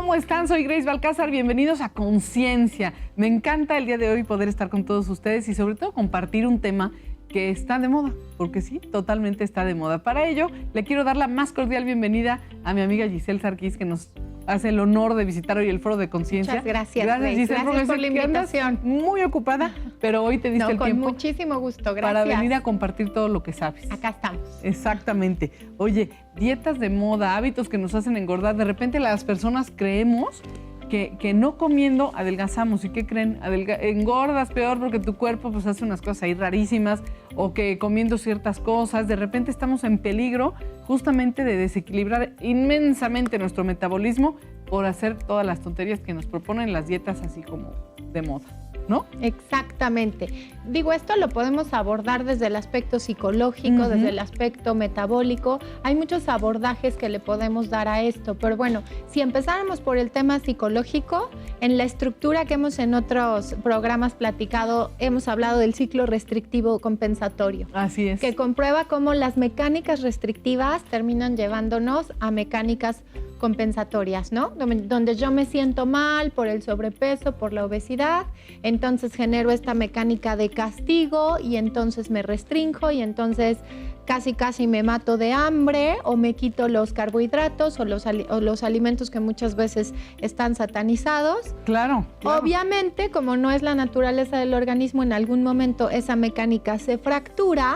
¿Cómo están? Soy Grace Balcázar, bienvenidos a Conciencia. Me encanta el día de hoy poder estar con todos ustedes y sobre todo compartir un tema que está de moda, porque sí, totalmente está de moda. Para ello, le quiero dar la más cordial bienvenida a mi amiga Giselle Sarkis, que nos hace el honor de visitar hoy el Foro de Conciencia. Muchas gracias, Gracias, Giselle, gracias por la invitación. Muy ocupada, pero hoy te diste el tiempo. Con muchísimo gusto, gracias. Para venir a compartir todo lo que sabes. Acá estamos. Exactamente. Oye, dietas de moda, hábitos que nos hacen engordar. De repente las personas creemos que no comiendo adelgazamos. ¿Y qué creen? Engordas peor porque tu cuerpo pues hace unas cosas ahí rarísimas, o que comiendo ciertas cosas, de repente estamos en peligro justamente de desequilibrar inmensamente nuestro metabolismo por hacer todas las tonterías que nos proponen las dietas así como de moda, ¿no? Exactamente. Digo, esto lo podemos abordar desde el aspecto psicológico, desde el aspecto metabólico. Hay muchos abordajes que le podemos dar a esto, pero bueno, si empezáramos por el tema psicológico, en la estructura que hemos en otros programas platicado, hemos hablado del ciclo restrictivo compensatorio. Así es. Que comprueba cómo las mecánicas restrictivas terminan llevándonos a mecánicas compensatorias, ¿no? Donde yo me siento mal por el sobrepeso, por la obesidad, entonces genero esta mecánica de castigo y entonces me restrinjo y entonces casi me mato de hambre o me quito los carbohidratos o los alimentos que muchas veces están satanizados. Claro. Obviamente, como no es la naturaleza del organismo, en algún momento esa mecánica se fractura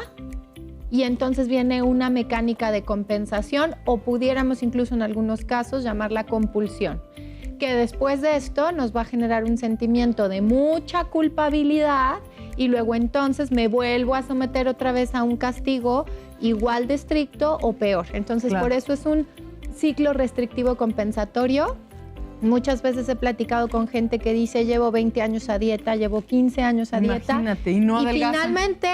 y entonces viene una mecánica de compensación, o pudiéramos incluso en algunos casos llamarla compulsión, que después de esto nos va a generar un sentimiento de mucha culpabilidad y luego entonces me vuelvo a someter otra vez a un castigo igual de estricto o peor. Entonces, por eso es un ciclo restrictivo compensatorio. Muchas veces he platicado con gente que dice, llevo 20 años a dieta, llevo 15 años a dieta. Imagínate, y no adelgazan. Y finalmente,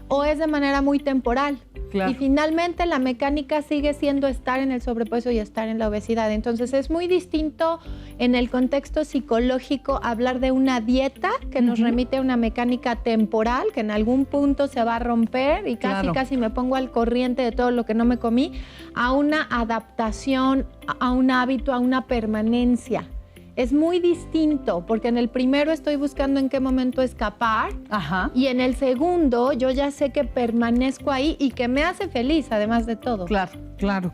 o es de manera muy temporal. Claro. Y finalmente la mecánica sigue siendo estar en el sobrepeso y estar en la obesidad. Entonces es muy distinto en el contexto psicológico hablar de una dieta que nos remite a una mecánica temporal, que en algún punto se va a romper y casi me pongo al corriente de todo lo que no me comí, a una adaptación, a un hábito, a una permanencia. Es muy distinto, porque en el primero estoy buscando en qué momento escapar. Ajá. Y en el segundo yo ya sé que permanezco ahí y que me hace feliz, además de todo. Claro,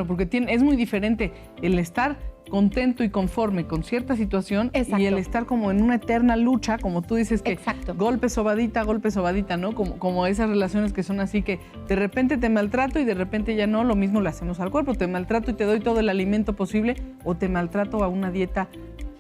porque es muy diferente el estar contento y conforme con cierta situación. Exacto. Y el estar como en una eterna lucha, como tú dices, que Exacto. golpe sobadita, ¿no? Como esas relaciones que son así, que de repente te maltrato y de repente ya no, lo mismo le hacemos al cuerpo, te maltrato y te doy todo el alimento posible, o te maltrato a una dieta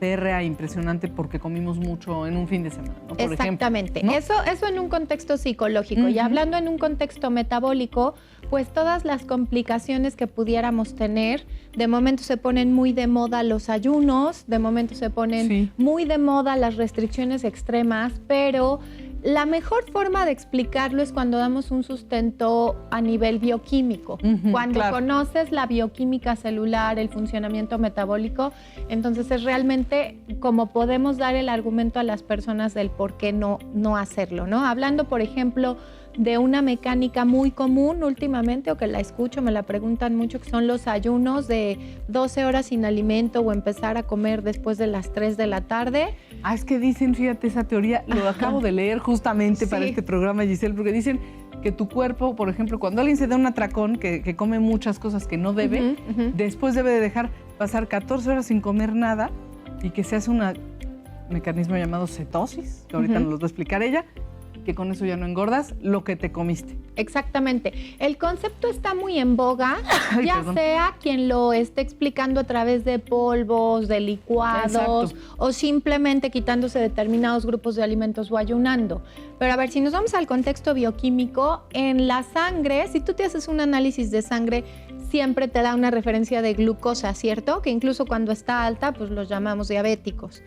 férrea, impresionante, porque comimos mucho en un fin de semana, ¿no? Por Exactamente, ejemplo, ¿no? Eso en un contexto psicológico. Y hablando en un contexto metabólico, pues todas las complicaciones que pudiéramos tener, de momento se ponen muy de moda los ayunos, de momento se ponen muy de moda las restricciones extremas, pero la mejor forma de explicarlo es cuando damos un sustento a nivel bioquímico. Cuando conoces la bioquímica celular, el funcionamiento metabólico, entonces es realmente como podemos dar el argumento a las personas del por qué no hacerlo, ¿no? Hablando, por ejemplo, de una mecánica muy común últimamente, o que la escucho, me la preguntan mucho, que son los ayunos de 12 horas sin alimento o empezar a comer después de las 3 de la tarde. Es que dicen, fíjate, esa teoría, lo acabo de leer justamente para este programa, Giselle, porque dicen que tu cuerpo, por ejemplo, cuando alguien se da un atracón, que come muchas cosas que no debe, después debe de dejar pasar 14 horas sin comer nada y que se hace un mecanismo llamado cetosis, que ahorita nos lo va a explicar ella, que con eso ya no engordas lo que te comiste. Exactamente. El concepto está muy en boga, sea quien lo esté explicando a través de polvos, de licuados, o simplemente quitándose determinados grupos de alimentos o ayunando. Pero a ver, si nos vamos al contexto bioquímico, en la sangre, si tú te haces un análisis de sangre, siempre te da una referencia de glucosa, ¿cierto? Que incluso cuando está alta, pues los llamamos diabéticos.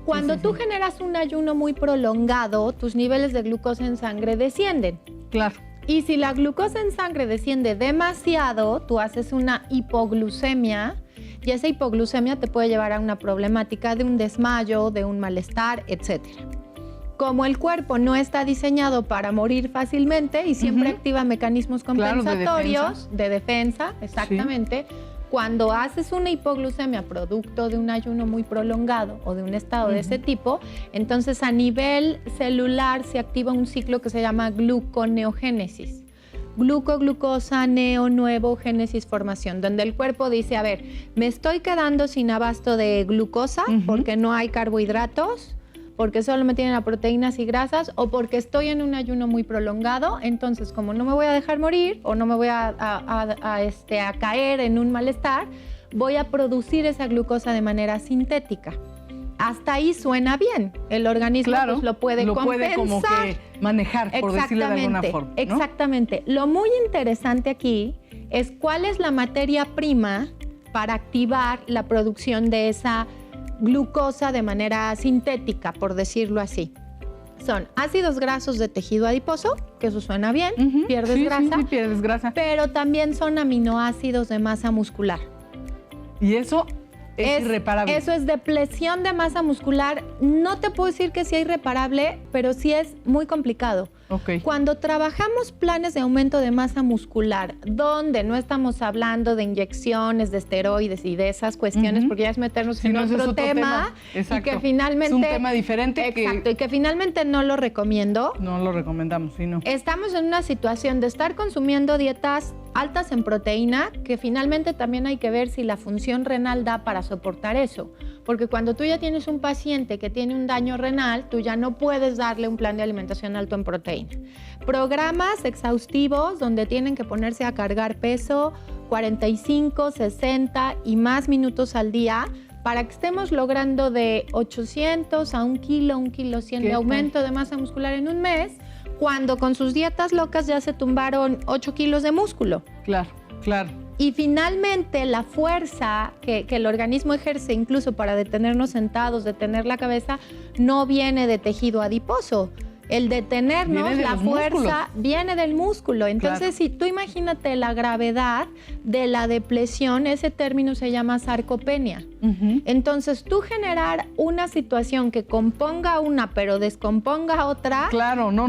Cuando tú generas un ayuno muy prolongado, tus niveles de glucosa en sangre descienden. Claro. Y si la glucosa en sangre desciende demasiado, tú haces una hipoglucemia, y esa hipoglucemia te puede llevar a una problemática de un desmayo, de un malestar, etcétera. Como el cuerpo no está diseñado para morir fácilmente y siempre activa mecanismos compensatorios de defensa, exactamente, cuando haces una hipoglucemia producto de un ayuno muy prolongado o de un estado de ese tipo, entonces a nivel celular se activa un ciclo que se llama gluconeogénesis. Glucosa, nuevo, génesis, formación, donde el cuerpo dice, a ver, me estoy quedando sin abasto de glucosa porque no hay carbohidratos, porque solo me tienen a proteínas y grasas, o porque estoy en un ayuno muy prolongado, entonces como no me voy a dejar morir o no me voy a caer en un malestar, voy a producir esa glucosa de manera sintética. Hasta ahí suena bien. El organismo pues, lo puede compensar. Lo puede como que manejar, por decirlo de alguna forma, ¿no? Exactamente. Lo muy interesante aquí es cuál es la materia prima para activar la producción de esa glucosa de manera sintética, por decirlo así. Son ácidos grasos de tejido adiposo, que eso suena bien, pierdes grasa. Sí, pierdes grasa. Pero también son aminoácidos de masa muscular. Y eso es irreparable. Eso es depleción de masa muscular. No te puedo decir que sea irreparable, pero sí es muy complicado. Okay. Cuando trabajamos planes de aumento de masa muscular, donde no estamos hablando de inyecciones, de esteroides y de esas cuestiones, porque ya es meternos en otro tema. Exacto. Y que finalmente... Es un tema diferente. Exacto, y que finalmente no lo recomiendo. No lo recomendamos, sí, no. Estamos en una situación de estar consumiendo dietas altas en proteína, que finalmente también hay que ver si la función renal da para soportar eso. Porque cuando tú ya tienes un paciente que tiene un daño renal, tú ya no puedes darle un plan de alimentación alto en proteína. Programas exhaustivos donde tienen que ponerse a cargar peso 45, 60 y más minutos al día para que estemos logrando de 800 a 1 kilo 100 de aumento de masa muscular en un mes, cuando con sus dietas locas ya se tumbaron 8 kilos de músculo. Claro, claro. Y finalmente la fuerza que el organismo ejerce incluso para detenernos sentados, detener la cabeza, no viene de tejido adiposo. El detenernos, la fuerza, viene del músculo. Entonces, si tú imagínate la gravedad de la depresión, ese término se llama sarcopenia. Entonces, tú generar una situación que componga una pero descomponga otra,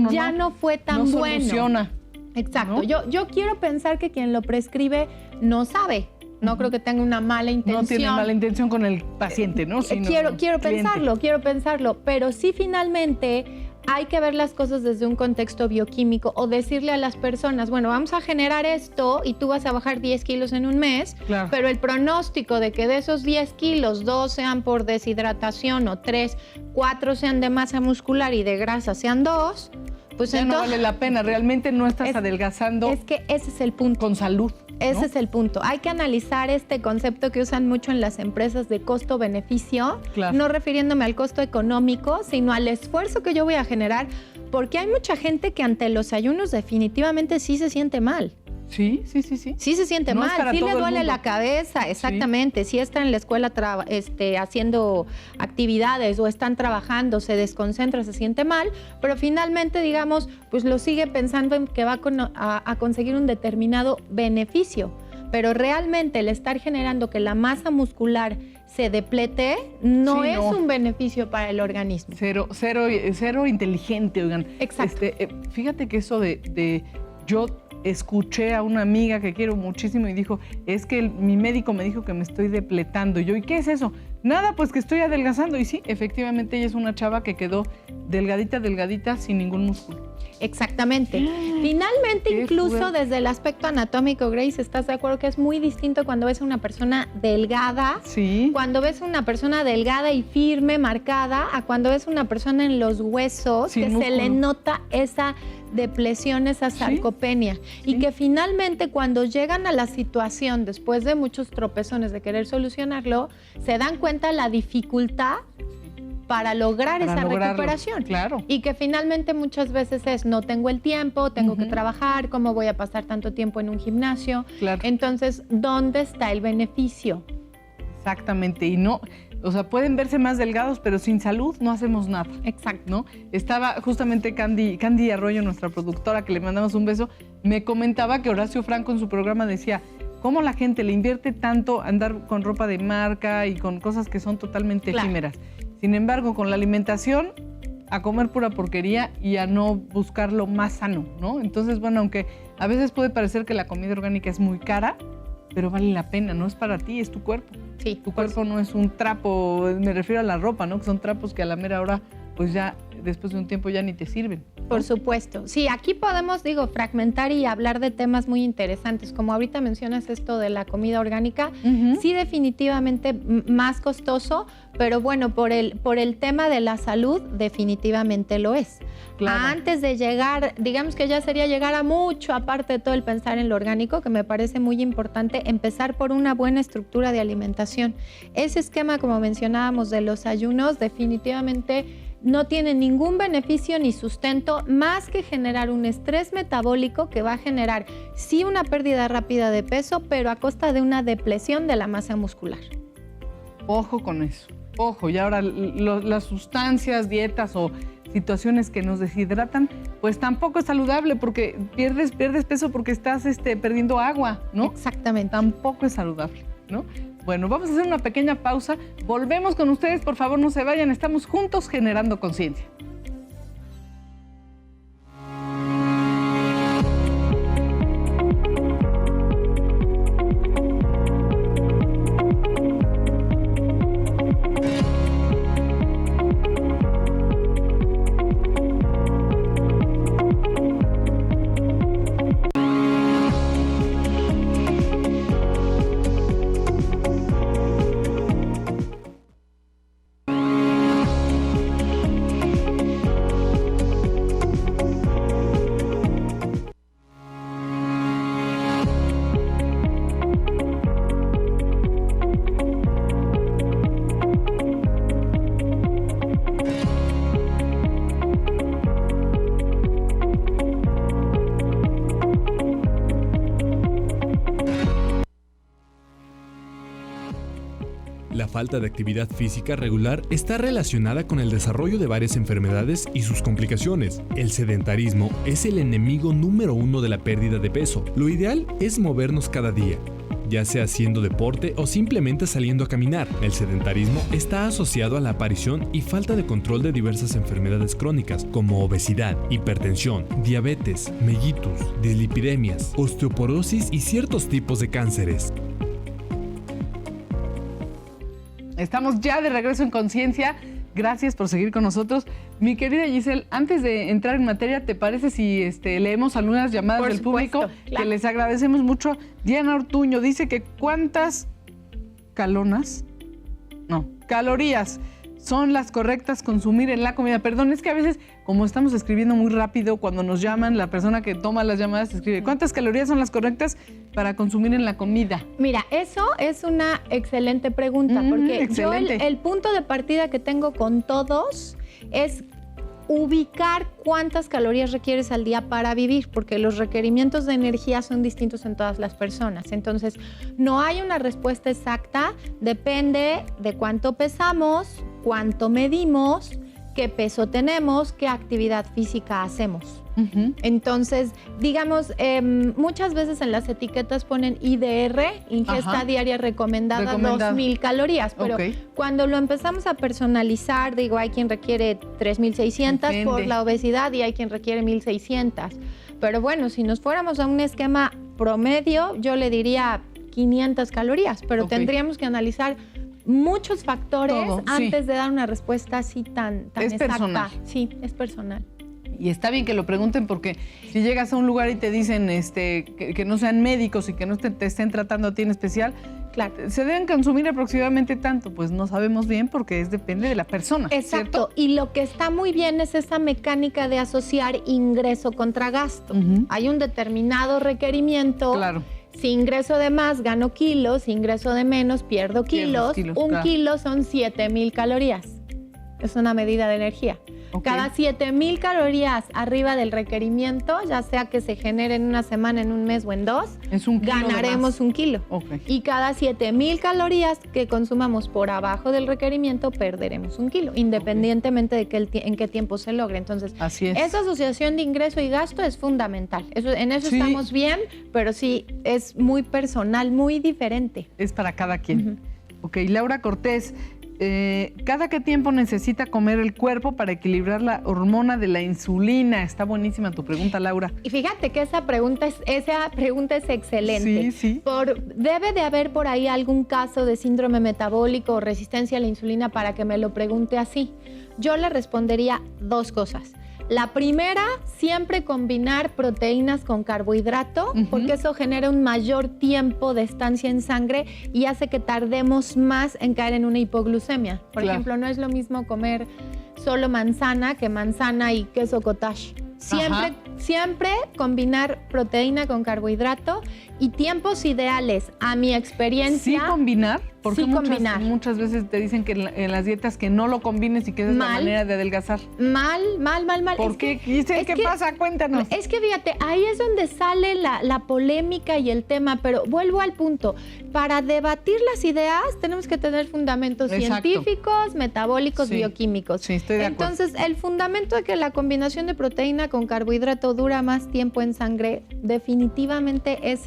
ya no fue tan bueno. Soluciona. Exacto. ¿No? Yo quiero pensar que quien lo prescribe no sabe. No creo que tenga una mala intención. No tiene mala intención con el paciente, ¿no? Sino quiero pensarlo, pero sí finalmente hay que ver las cosas desde un contexto bioquímico o decirle a las personas, bueno, vamos a generar esto y tú vas a bajar 10 kilos en un mes, pero el pronóstico de que de esos 10 kilos, 2 sean por deshidratación o 3, 4 sean de masa muscular y de grasa sean 2, pues ya entonces... no vale la pena, realmente no estás adelgazando. Es que ese es el punto. Con salud. Ese es el punto. Hay que analizar este concepto que usan mucho en las empresas de costo-beneficio, no refiriéndome al costo económico, sino al esfuerzo que yo voy a generar, porque hay mucha gente que ante los ayunos definitivamente sí se siente mal. Sí. Sí se siente mal, sí le duele la cabeza, exactamente. Sí está en la escuela haciendo actividades o están trabajando, se desconcentra, se siente mal, pero finalmente, digamos, pues lo sigue pensando en que va a conseguir un determinado beneficio. Pero realmente el estar generando que la masa muscular se deplete no es un beneficio para el organismo. Cero inteligente, oigan. Exacto. Fíjate que eso yo escuché a una amiga que quiero muchísimo y dijo, es que mi médico me dijo que me estoy depletando. Y yo, ¿y qué es eso? Nada, pues que estoy adelgazando. Y sí, efectivamente ella es una chava que quedó delgadita, sin ningún músculo. Exactamente. Finalmente, incluso desde el aspecto anatómico, Grace, ¿estás de acuerdo que es muy distinto cuando ves a una persona delgada? Sí. Cuando ves a una persona delgada y firme, marcada, a cuando ves a una persona en los huesos, sin músculo, se le nota esa depresión, esa sarcopenia. Y que finalmente cuando llegan a la situación, después de muchos tropezones de querer solucionarlo, se dan cuenta la dificultad para lograr esa recuperación. Claro. Y que finalmente muchas veces es, no tengo el tiempo, tengo que trabajar, ¿cómo voy a pasar tanto tiempo en un gimnasio? Claro. Entonces, ¿dónde está el beneficio? Exactamente. Y no, o sea, pueden verse más delgados, pero sin salud no hacemos nada. Exacto. ¿No? Estaba justamente Candy Arroyo, nuestra productora, que le mandamos un beso, me comentaba que Horacio Franco en su programa decía, ¿cómo la gente le invierte tanto andar con ropa de marca y con cosas que son totalmente efímeras? Sin embargo, con la alimentación, a comer pura porquería y a no buscar lo más sano, ¿no? Entonces, bueno, aunque a veces puede parecer que la comida orgánica es muy cara, pero vale la pena, no es para ti, es tu cuerpo. Sí, Tu cuerpo no es un trapo, me refiero a la ropa, ¿no? Que son trapos que a la mera hora, pues ya después de un tiempo ya ni te sirven. Por supuesto. Sí, aquí podemos, fragmentar y hablar de temas muy interesantes. Como ahorita mencionas esto de la comida orgánica, sí, definitivamente más costoso, pero bueno, por el tema de la salud, definitivamente lo es. Claro. Antes de llegar, digamos que ya sería llegar a mucho, aparte de todo el pensar en lo orgánico, que me parece muy importante, empezar por una buena estructura de alimentación. Ese esquema, como mencionábamos, de los ayunos, definitivamente no tiene ningún beneficio ni sustento más que generar un estrés metabólico que va a generar, sí, una pérdida rápida de peso, pero a costa de una depresión de la masa muscular. Ojo con eso, ojo. Y ahora las sustancias, dietas o situaciones que nos deshidratan, pues tampoco es saludable porque pierdes peso porque estás perdiendo agua, ¿no? Exactamente. Tampoco es saludable, ¿no? Bueno, vamos a hacer una pequeña pausa. Volvemos con ustedes, por favor, no se vayan. Estamos juntos generando conciencia. La falta de actividad física regular está relacionada con el desarrollo de varias enfermedades y sus complicaciones. El sedentarismo es el enemigo número 1 de la pérdida de peso. Lo ideal es movernos cada día, ya sea haciendo deporte o simplemente saliendo a caminar. El sedentarismo está asociado a la aparición y falta de control de diversas enfermedades crónicas como obesidad, hipertensión, diabetes, mellitus, dislipidemias, osteoporosis y ciertos tipos de cánceres. Estamos ya de regreso en Conciencia. Gracias por seguir con nosotros. Mi querida Giselle, antes de entrar en materia, ¿te parece si leemos algunas llamadas del público? Claro. Que les agradecemos mucho. Diana Ortuño dice que ¿cuántas calorías son las correctas consumir en la comida? Perdón, es que a veces, como estamos escribiendo muy rápido, cuando nos llaman, la persona que toma las llamadas escribe, ¿cuántas calorías son las correctas para consumir en la comida? Mira, eso es una excelente pregunta, porque excelente. yo el punto de partida que tengo con todos es ubicar cuántas calorías requieres al día para vivir, porque los requerimientos de energía son distintos en todas las personas. Entonces, no hay una respuesta exacta, depende de cuánto pesamos, cuánto medimos, qué peso tenemos, qué actividad física hacemos. Entonces, digamos, muchas veces en las etiquetas ponen IDR, ingesta diaria recomendada 2,000 calorías, pero cuando lo empezamos a personalizar, digo, hay quien requiere 3,600 por la obesidad y hay quien requiere 1,600. Pero bueno, si nos fuéramos a un esquema promedio, yo le diría 500 calorías, pero tendríamos que analizar muchos factores antes de dar una respuesta así tan es exacta. Personal. Sí, es personal. Y está bien que lo pregunten porque si llegas a un lugar y te dicen que no sean médicos y que no te estén tratando a ti en especial, claro, se deben consumir aproximadamente tanto, pues no sabemos bien porque depende de la persona. Exacto, ¿cierto? Y lo que está muy bien es esa mecánica de asociar ingreso contra gasto. Hay un determinado requerimiento. Claro. Si ingreso de más, gano kilos. Si ingreso de menos, pierdo kilos. Un kilo son 7,000 calorías. Es una medida de energía. Cada 7,000 calorías arriba del requerimiento, ya sea que se genere en una semana, en un mes o en 2, ganaremos un kilo. Y cada 7,000 calorías que consumamos por abajo del requerimiento, perderemos un kilo, independientemente de en qué tiempo se logre. Entonces, así es. Esa asociación de ingreso y gasto es fundamental. En eso estamos bien, pero sí es muy personal, muy diferente. Es para cada quien. Laura Cortés. ¿Cada qué tiempo necesita comer el cuerpo para equilibrar la hormona de la insulina? Está buenísima tu pregunta, Laura. Y fíjate que esa pregunta es excelente. Sí. Debe de haber por ahí algún caso de síndrome metabólico o resistencia a la insulina para que me lo pregunte así. Yo le respondería 2 cosas. La primera, siempre combinar proteínas con carbohidrato, porque eso genera un mayor tiempo de estancia en sangre y hace que tardemos más en caer en una hipoglucemia. Por ejemplo, no es lo mismo comer solo manzana que manzana y queso cottage. Siempre combinar proteína con carbohidrato y tiempos ideales, a mi experiencia. ¿Sí combinar? Porque combinar. Muchas veces te dicen que en las dietas que no lo combines y que esa es la manera de adelgazar. Mal. ¿Por qué? ¿Qué pasa? Cuéntanos. Es que fíjate, ahí es donde sale la polémica y el tema, pero vuelvo al punto. Para debatir las ideas tenemos que tener fundamentos científicos, metabólicos, bioquímicos. Sí, estoy de acuerdo. Entonces, el fundamento de que la combinación de proteína con carbohidrato dura más tiempo en sangre definitivamente es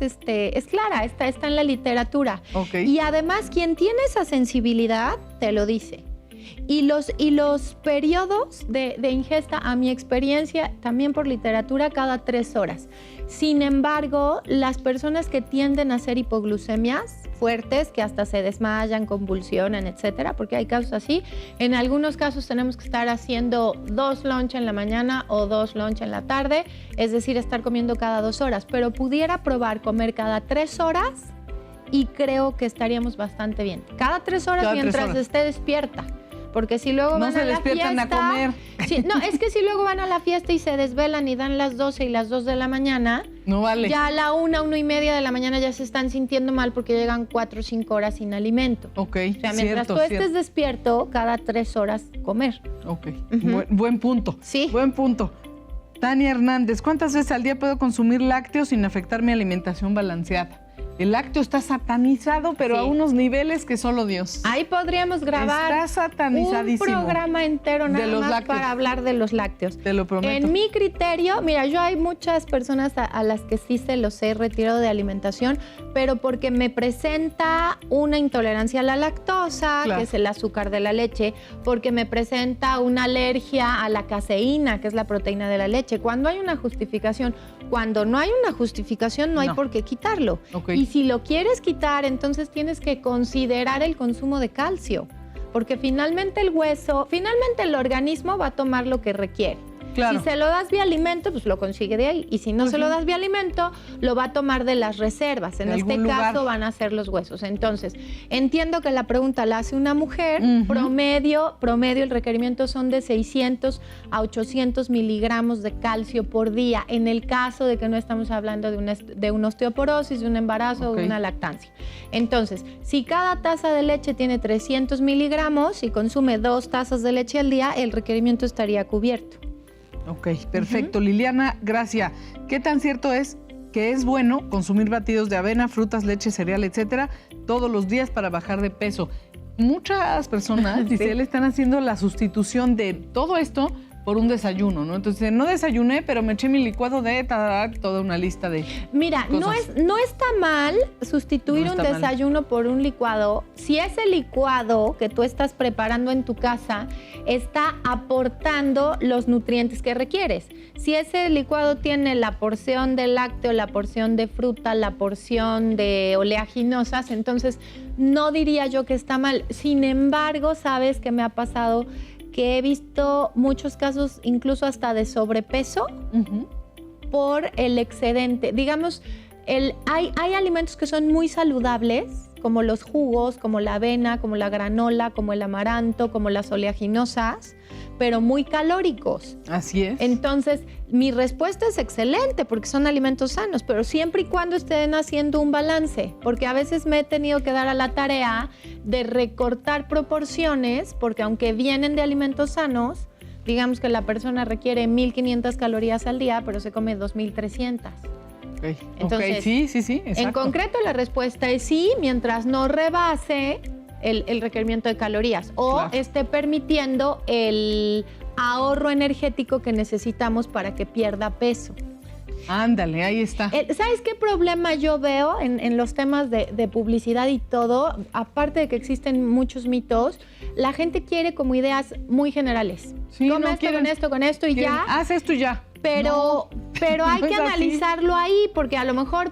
clara, está en la literatura. Okay. Y además, quien tiene esa sensibilidad te lo dice. Y los periodos de ingesta, a mi experiencia, también por literatura, cada 3 horas. Sin embargo, las personas que tienden a hacer hipoglucemias fuertes, que hasta se desmayan, convulsionan, etcétera, porque hay casos así, en algunos casos tenemos que estar haciendo 2 lunch en la mañana o 2 lunch en la tarde, es decir, estar comiendo cada 2 horas, pero pudiera probar comer cada 3 horas y creo que estaríamos bastante bien. Cada 3 horas mientras esté despierta. Porque si luego van a la fiesta... No se despiertan a comer. Sí, no, es que si luego van a la fiesta y se desvelan y dan las 12 y las 2 de la mañana... No vale. Ya a la 1:30 de la mañana ya se están sintiendo mal porque llegan 4 o 5 horas sin alimento. Ok, o sea, mientras tú estés despierto, cada 3 horas comer. Ok, buen punto. Sí. Buen punto. Tania Hernández, ¿cuántas veces al día puedo consumir lácteos sin afectar mi alimentación balanceada? El lácteo está satanizado, pero a unos niveles que solo Dios. Ahí podríamos grabar un programa entero nada más para hablar de los lácteos. Te lo prometo. En mi criterio, mira, yo hay muchas personas a las que sí se los he retirado de alimentación, pero porque me presenta una intolerancia a la lactosa, que es el azúcar de la leche, porque me presenta una alergia a la caseína, que es la proteína de la leche. Cuando hay una justificación, cuando no hay una justificación, no hay por qué quitarlo. Y si lo quieres quitar, entonces tienes que considerar el consumo de calcio, porque finalmente el organismo va a tomar lo que requiere. Claro. Si se lo das vía alimento, pues lo consigue de ahí. Y si no se lo das vía alimento, lo va a tomar de las reservas. En este caso van a ser los huesos. Entonces, entiendo que la pregunta la hace una mujer. Promedio, el requerimiento son de 600 a 800 miligramos de calcio por día. En el caso de que no estamos hablando de una osteoporosis, de un embarazo o de una lactancia. Entonces, si cada taza de leche tiene 300 miligramos y consume 2 tazas de leche al día, el requerimiento estaría cubierto. Ok, perfecto. Liliana Gracia, ¿qué tan cierto es que es bueno consumir batidos de avena, frutas, leche, cereal, etcétera, todos los días para bajar de peso? Muchas personas, Giselle, están haciendo la sustitución de todo esto por un desayuno, ¿no? Entonces, no desayuné, pero me eché mi licuado de toda una lista de cosas. No está mal sustituir un desayuno por un licuado si ese licuado que tú estás preparando en tu casa está aportando los nutrientes que requieres. Si ese licuado tiene la porción de lácteo, la porción de fruta, la porción de oleaginosas, entonces no diría yo que está mal. Sin embargo, sabes que me ha pasado que he visto muchos casos incluso hasta de sobrepeso por el excedente. Digamos, hay alimentos que son muy saludables, como los jugos, como la avena, como la granola, como el amaranto, como las oleaginosas, pero muy calóricos. Así es. Entonces, mi respuesta es excelente porque son alimentos sanos, pero siempre y cuando estén haciendo un balance, porque a veces me he tenido que dar a la tarea de recortar proporciones, porque aunque vienen de alimentos sanos, digamos que la persona requiere 1.500 calorías al día, pero se come 2.300. Entonces, sí, exacto. En concreto la respuesta es sí, mientras no rebase el requerimiento de calorías o esté permitiendo el ahorro energético que necesitamos para que pierda peso. Ándale, ahí está. ¿Sabes qué problema yo veo en los temas de publicidad y todo? Aparte de que existen muchos mitos, la gente quiere como ideas muy generales. Sí, Come no esto, quieren- con esto, con esto y ¿Quién? ya. Haz esto y ya. Pero hay no que es así. analizarlo ahí, porque a lo mejor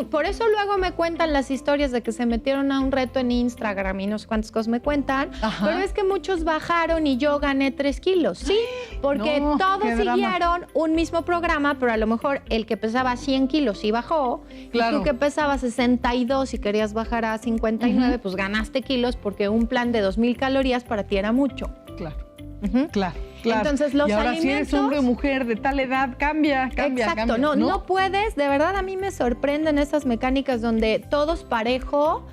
por eso luego me cuentan las historias de que se metieron a un reto en Instagram y no sé cuántas cosas me cuentan, Ajá. pero es que muchos bajaron y yo gané 3 kilos, ¿sí? Porque No, todos qué drama. siguieron un mismo programa, pero a lo mejor el que pesaba 100 kilos sí bajó, Claro. y tú que pesabas 62 y querías bajar a 59, pues ganaste kilos porque un plan de 2,000 calorías para ti era mucho. Claro, Ujú. claro. Entonces, los y ahora si eres alimentos- hombre o mujer de tal edad, cambia. Exacto, no puedes, de verdad a mí me sorprenden esas mecánicas donde todos parejo,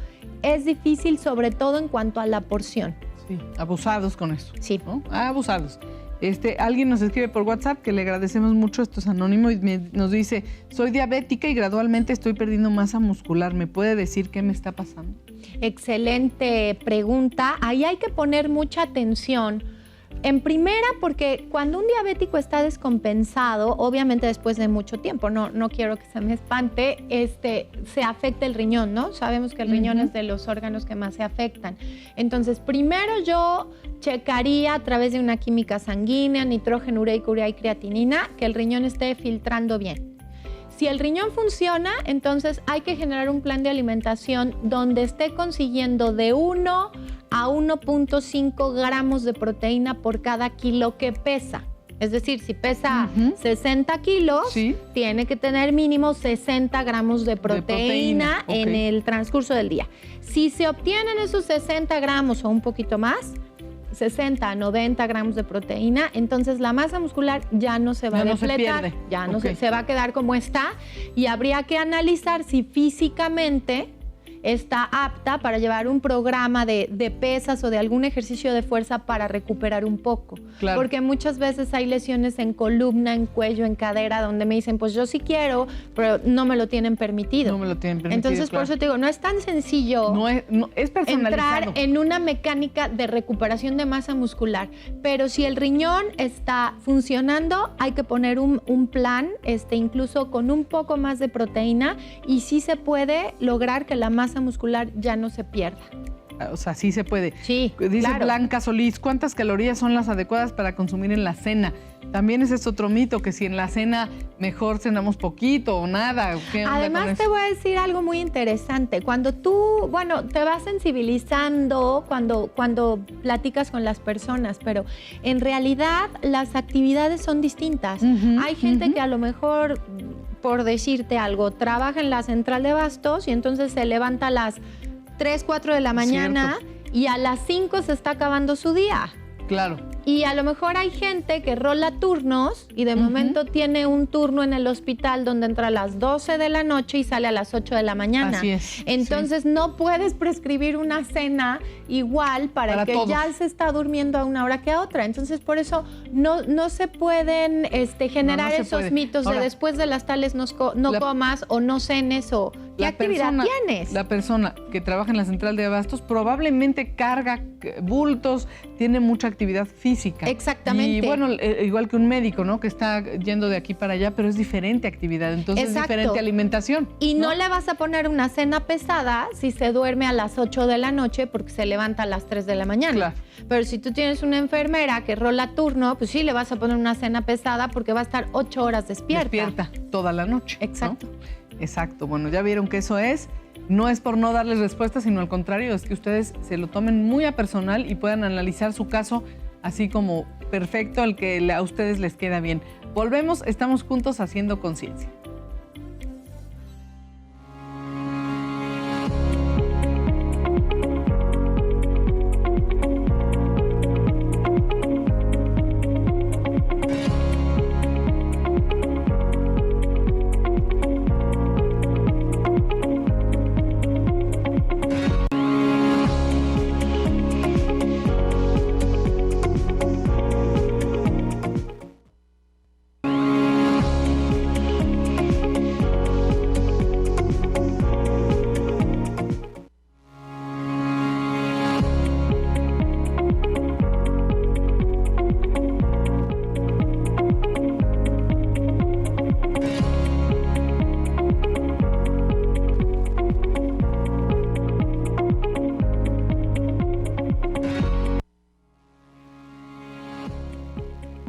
es difícil sobre todo en cuanto a la porción. Sí, abusados con eso. Sí. ¿No? Abusados. Alguien nos escribe por WhatsApp que le agradecemos mucho, esto es anónimo, y nos dice, soy diabética y gradualmente estoy perdiendo masa muscular. ¿Me puede decir qué me está pasando? Excelente pregunta. Ahí hay que poner mucha atención. En primera, porque cuando un diabético está descompensado, obviamente después de mucho tiempo, no quiero que se me espante, se afecta el riñón, ¿no? Sabemos que el riñón es de los órganos que más se afectan. Entonces, primero yo checaría a través de una química sanguínea, nitrógeno ureico, urea y creatinina, que el riñón esté filtrando bien. Si el riñón funciona, entonces hay que generar un plan de alimentación donde esté consiguiendo de 1 a 1.5 gramos de proteína por cada kilo que pesa. Es decir, si pesa 60 kilos, Sí. tiene que tener mínimo 60 gramos de proteína, ok. en el transcurso del día. Si se obtienen esos 60 gramos o un poquito más, 60 a 90 gramos de proteína, entonces la masa muscular ya no se va Ya a no se depletar, pierde. ya no Ok. se va a quedar como está, y habría que analizar si físicamente está apta para llevar un programa de pesas o de algún ejercicio de fuerza para recuperar un poco. Claro. Porque muchas veces hay lesiones en columna, en cuello, en cadera, donde me dicen, pues yo sí quiero, pero no me lo tienen permitido. No me lo tienen permitido. Entonces, por claro. eso te digo, no es tan sencillo Es personalizado. entrar en una mecánica de recuperación de masa muscular. Pero si el riñón está funcionando, hay que poner un plan, incluso con un poco más de proteína, y sí se puede lograr que la masa muscular ya no se pierda. O sea, sí se puede. Sí, Dice claro. Blanca Solís, ¿cuántas calorías son las adecuadas para consumir en la cena? También ese es otro mito, que si en la cena mejor cenamos poquito o nada. ¿Qué onda con Además, eso? te voy a decir algo muy interesante. Cuando tú, te vas sensibilizando cuando platicas con las personas, pero en realidad las actividades son distintas. Ujú, Hay gente ujú. que a lo mejor, por decirte algo, trabaja en la central de abastos y entonces se levanta a las 3, 4 de la mañana y a las 5 se está acabando su día. Claro. Y a lo mejor hay gente que rola turnos y de momento tiene un turno en el hospital donde entra a las 12 de la noche y sale a las 8 de la mañana. Así es, Entonces no puedes prescribir una cena igual para Para que todos. ya se está durmiendo a una hora que a otra. Entonces por eso no se pueden generar No se esos puede. mitos Ahora, de después de las tales no comas o no cenes o ¿qué actividad tienes? La persona que trabaja en la central de abastos probablemente carga bultos, tiene mucha actividad física. Exactamente. Y bueno, igual que un médico, ¿no? Que está yendo de aquí para allá, pero es diferente actividad, entonces Exacto. es diferente alimentación. Y no le vas a poner una cena pesada si se duerme a las 8 de la noche porque se levanta a las 3 de la mañana. Claro. Pero si tú tienes una enfermera que rola turno, pues sí le vas a poner una cena pesada porque va a estar 8 horas despierta. Toda la noche. ¿no? Exacto. Exacto. Bueno, ya vieron que eso no es por no darles respuestas, sino al contrario, es que ustedes se lo tomen muy a personal y puedan analizar su caso así como perfecto, al que a ustedes les queda bien. Volvemos, estamos juntos haciendo conciencia.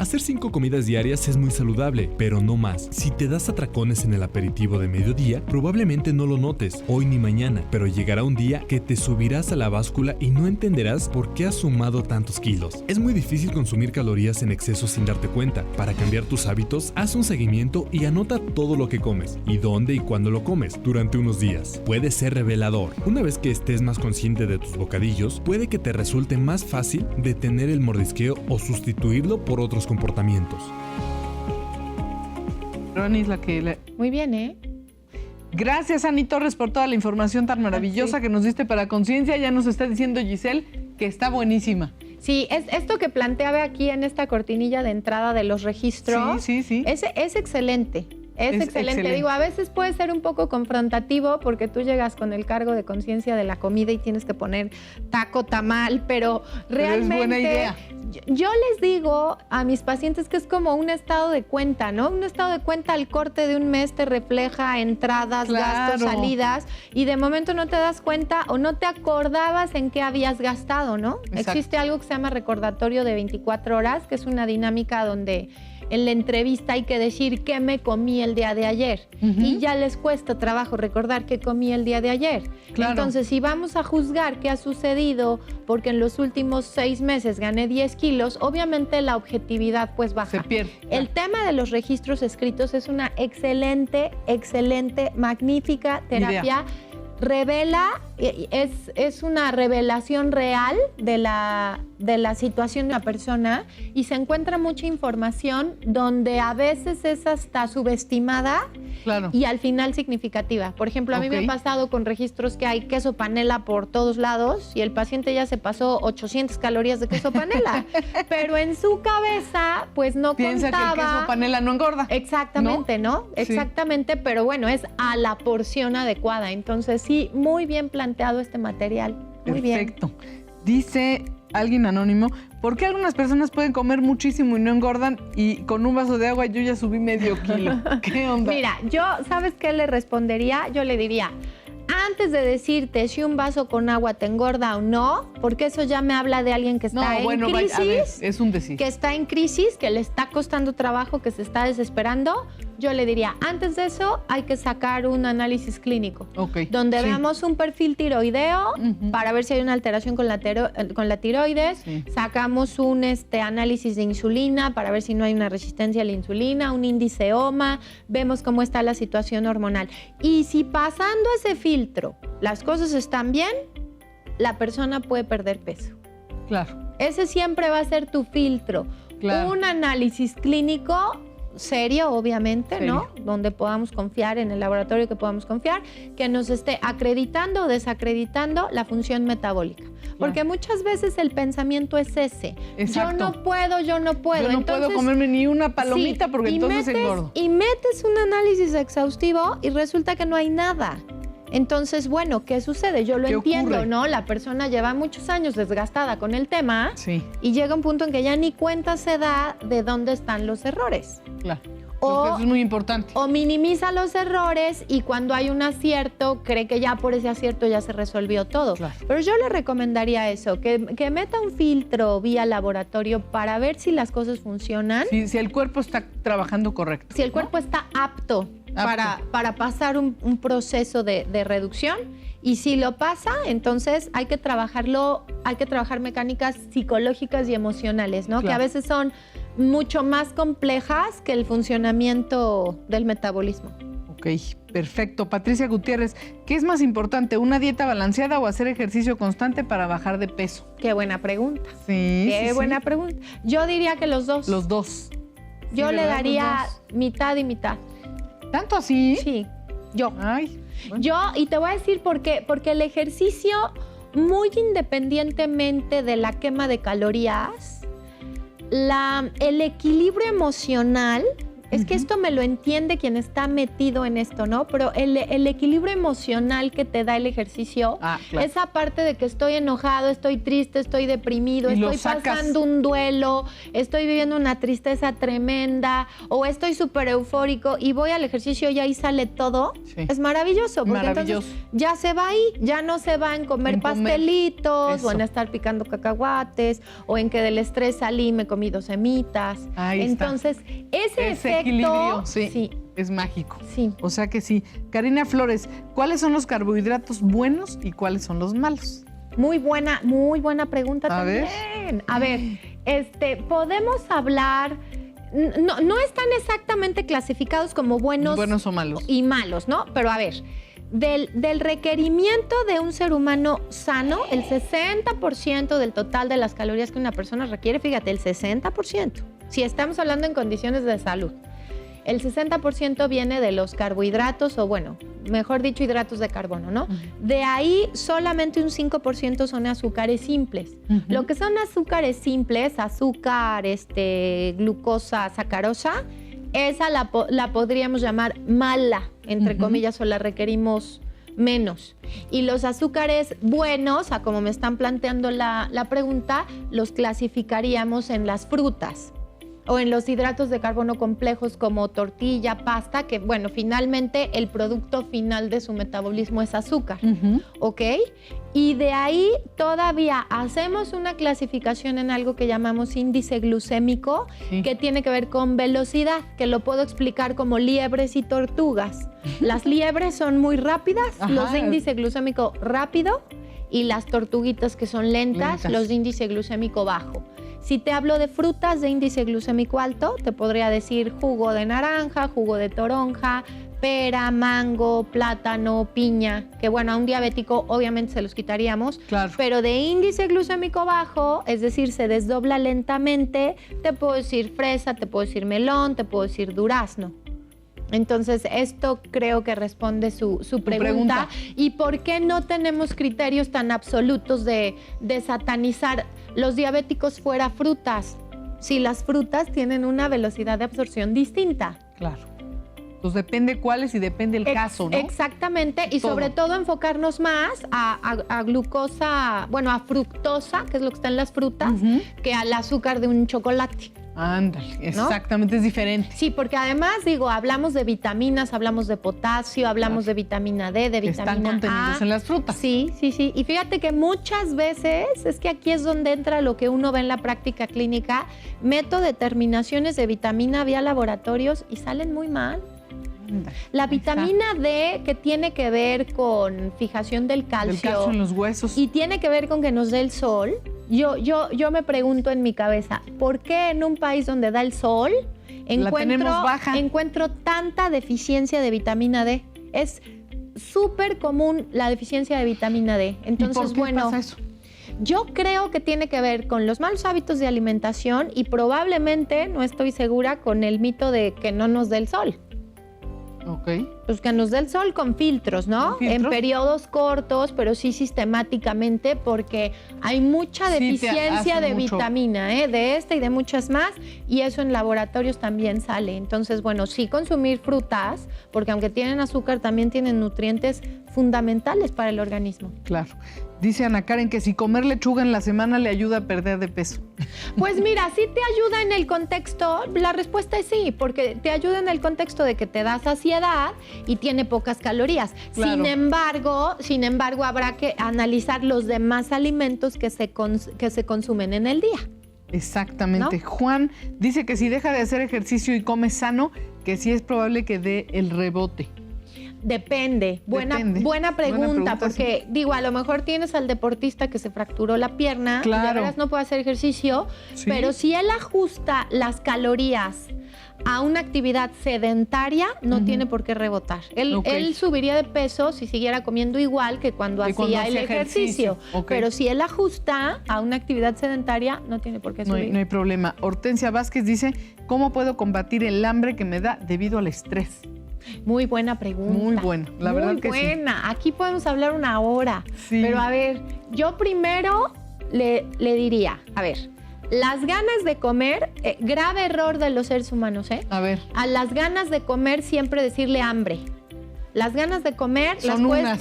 Hacer 5 comidas diarias es muy saludable, pero no más. Si te das atracones en el aperitivo de mediodía, probablemente no lo notes, hoy ni mañana, pero llegará un día que te subirás a la báscula y no entenderás por qué has sumado tantos kilos. Es muy difícil consumir calorías en exceso sin darte cuenta. Para cambiar tus hábitos, haz un seguimiento y anota todo lo que comes, y dónde y cuándo lo comes, durante unos días. Puede ser revelador. Una vez que estés más consciente de tus bocadillos, puede que te resulte más fácil detener el mordisqueo o sustituirlo por otros comportamientos. Ronnie es la que... Muy bien, ¿eh? Gracias, Ani Torres, por toda la información tan maravillosa que nos diste para Conciencia. Ya nos está diciendo Giselle que está buenísima. Sí, es esto que planteaba aquí en esta cortinilla de entrada de los registros. Sí. Es excelente. Es excelente. Digo, a veces puede ser un poco confrontativo porque tú llegas con el cargo de conciencia de la comida y tienes que poner taco, tamal, pero realmente... es buena idea. Yo les digo a mis pacientes que es como un estado de cuenta, ¿no? Un estado de cuenta al corte de un mes te refleja entradas, gastos, salidas, y de momento no te das cuenta o no te acordabas en qué habías gastado, ¿no? Exacto. Existe algo que se llama recordatorio de 24 horas, que es una dinámica donde en la entrevista hay que decir qué me comí el día de ayer. Y ya les cuesta trabajo recordar qué comí el día de ayer. Claro. Entonces, si vamos a juzgar qué ha sucedido porque en los últimos 6 meses gané 10 kilos, obviamente la objetividad pues baja. Se pierde. El tema de los registros escritos es una excelente, magnífica terapia. Idea. Revela, es una revelación real de la situación de una persona y se encuentra mucha información donde a veces es hasta subestimada y al final significativa. Por ejemplo, a mí me ha pasado con registros que hay queso panela por todos lados y el paciente ya se pasó 800 calorías de queso panela, pero en su cabeza pues no piensa contaba. que el queso panela no engorda. Exactamente, ¿no? Exactamente, pero bueno, es a la porción adecuada. Entonces, sí, muy bien planteado este material. Muy bien. Perfecto. Dice alguien anónimo, ¿por qué algunas personas pueden comer muchísimo y no engordan? Y con un vaso de agua yo ya subí medio kilo. ¿Qué onda? Mira, yo, ¿sabes qué le respondería? Yo le diría, antes de decirte si un vaso con agua te engorda o no, porque eso ya me habla de alguien que está en crisis. A ver, es un decir. Que está en crisis, que le está costando trabajo, que se está desesperando. Yo le diría, antes de eso hay que sacar un análisis clínico, donde veamos un perfil tiroideo para ver si hay una alteración con la tiroides, sacamos un análisis de insulina para ver si no hay una resistencia a la insulina, un índice OMA, vemos cómo está la situación hormonal. Y si pasando ese filtro las cosas están bien, la persona puede perder peso. Claro. Ese siempre va a ser tu filtro. Claro. Un análisis clínico serio, obviamente, ¿no? Donde podamos confiar, en el laboratorio que podamos confiar, que nos esté acreditando o desacreditando la función metabólica. Porque muchas veces el pensamiento es ese. Exacto. Yo no puedo. Yo no entonces, puedo comerme ni una palomita porque entonces engordo. Y metes un análisis exhaustivo y resulta que no hay nada. Entonces, bueno, ¿qué sucede? Yo lo entiendo, ocurre? ¿no? La persona lleva muchos años desgastada con el tema y llega un punto en que ya ni cuenta se da de dónde están los errores. Claro. Eso es muy importante. O minimiza los errores y cuando hay un acierto, cree que ya por ese acierto ya se resolvió todo. Claro. Pero yo le recomendaría eso, que meta un filtro vía laboratorio para ver si las cosas funcionan. Si el cuerpo está trabajando correcto. Si el cuerpo está apto. Para pasar un proceso de reducción, y si lo pasa, entonces hay que trabajar mecánicas psicológicas y emocionales, ¿no? Claro. Que a veces son mucho más complejas que el funcionamiento del metabolismo. Ok, perfecto. Patricia Gutiérrez, ¿qué es más importante, una dieta balanceada o hacer ejercicio constante para bajar de peso? Qué buena pregunta. Qué buena pregunta. Yo diría que los dos. Los dos. Yo le daría mitad y mitad. ¿Tanto así? Sí, yo. Ay, bueno. Yo, y te voy a decir por qué. Porque el ejercicio, muy independientemente de la quema de calorías, el equilibrio emocional Es que esto me lo entiende quien está metido en esto, ¿no? Pero el equilibrio emocional que te da el ejercicio, claro. esa parte de que estoy enojado, estoy triste, estoy deprimido, Y lo estoy sacas. pasando un duelo, estoy viviendo una tristeza tremenda o estoy súper eufórico y voy al ejercicio y ahí sale todo, Sí. es maravilloso. Porque Maravilloso. entonces ya se va ahí, ya no se va en comer pastelitos Eso. o en estar picando cacahuates o en que del estrés salí y me comí 2 semitas. Ahí está. Entonces, ese efecto, equilibrio, sí, sí, es mágico. sí. O sea que sí. Karina Flores, ¿cuáles son los carbohidratos buenos y cuáles son los malos? Muy buena pregunta A ver. también. A ver, podemos hablar, no están exactamente clasificados como buenos o malos. y malos, ¿no? Pero a ver, del requerimiento de un ser humano sano, el 60% del total de las calorías que una persona requiere, fíjate, el 60%, si estamos hablando en condiciones de salud. El 60% viene de los carbohidratos o, bueno, mejor dicho, hidratos de carbono, ¿no? De ahí solamente un 5% son azúcares simples. Lo que son azúcares simples, azúcar, glucosa, sacarosa, esa la podríamos llamar mala, entre comillas, o la requerimos menos. Y los azúcares buenos, a como me están planteando la pregunta, los clasificaríamos en las frutas o en los hidratos de carbono complejos como tortilla, pasta, que bueno, finalmente el producto final de su metabolismo es azúcar, ¿ok? Y de ahí todavía hacemos una clasificación en algo que llamamos índice glucémico, que tiene que ver con velocidad, que lo puedo explicar como liebres y tortugas. Las liebres son muy rápidas, los de índice glucémico rápido, y las tortuguitas que son lentas, los de índice glucémico bajo. Si te hablo de frutas de índice glucémico alto, te podría decir jugo de naranja, jugo de toronja, pera, mango, plátano, piña, que bueno, a un diabético obviamente se los quitaríamos, Claro. pero de índice glucémico bajo, es decir, se desdobla lentamente, te puedo decir fresa, te puedo decir melón, te puedo decir durazno. Entonces, esto creo que responde su pregunta. ¿Y por qué no tenemos criterios tan absolutos de satanizar los diabéticos fuera frutas? Si las frutas tienen una velocidad de absorción distinta. Claro. Pues depende cuáles y depende el caso, ¿no? Exactamente, y sobre todo enfocarnos más a glucosa, bueno, a fructosa, que es lo que está en las frutas, que al azúcar de un chocolate. Ándale, exactamente, ¿no? Es diferente. Sí, porque además, digo, hablamos de vitaminas, hablamos de potasio, hablamos de vitamina D, de vitamina A. Están contenidos en las frutas. Sí, sí, sí. Y fíjate que muchas veces, es que aquí es donde entra lo que uno ve en la práctica clínica, meto determinaciones de vitamina vía laboratorios y salen muy mal. La vitamina D, que tiene que ver con fijación del calcio. Del calcio en los huesos. Y tiene que ver con que nos dé el sol. Yo me pregunto en mi cabeza, ¿por qué en un país donde da el sol encuentro tanta deficiencia de vitamina D? Es súper común la deficiencia de vitamina D. Entonces, ¿Y por qué pasa eso? Yo creo que tiene que ver con los malos hábitos de alimentación y probablemente, no estoy segura, con el mito de que no nos dé el sol. Ok. Pues que nos dé el sol con filtros, ¿no? En periodos cortos, pero sí sistemáticamente, porque hay mucha deficiencia de vitamina, de esta y de muchas más, y eso en laboratorios también sale. Entonces, bueno, sí consumir frutas, porque aunque tienen azúcar, también tienen nutrientes fundamentales para el organismo. Claro. Dice Ana Karen que si comer lechuga en la semana le ayuda a perder de peso. Pues mira, sí te ayuda en el contexto, la respuesta es sí, porque te ayuda en el contexto de que te da saciedad y tiene pocas calorías. Claro. Sin embargo, habrá que analizar los demás alimentos que se consumen en el día. Exactamente. ¿No? Juan dice que si deja de hacer ejercicio y come sano, que sí es probable que dé el rebote. Depende. Buena pregunta, porque sí. Digo, a lo mejor tienes al deportista que se fracturó la pierna, claro. Y de veras no puede hacer ejercicio, sí. Pero si él ajusta las calorías a una actividad sedentaria, no tiene por qué rebotar. Él subiría de peso si siguiera comiendo igual que cuando hacía el ejercicio. Pero si él ajusta a una actividad sedentaria, no tiene por qué subir. No hay problema. Hortensia Vázquez dice, ¿cómo puedo combatir el hambre que me da debido al estrés? Muy buena pregunta. Muy buena, la verdad que sí. Muy buena. Aquí podemos hablar una hora. Sí. Pero a ver, yo primero le diría, a ver, Las ganas de comer, grave error de los seres humanos, ¿eh? A ver. A las ganas de comer siempre decirle hambre. Las ganas de comer Son unas.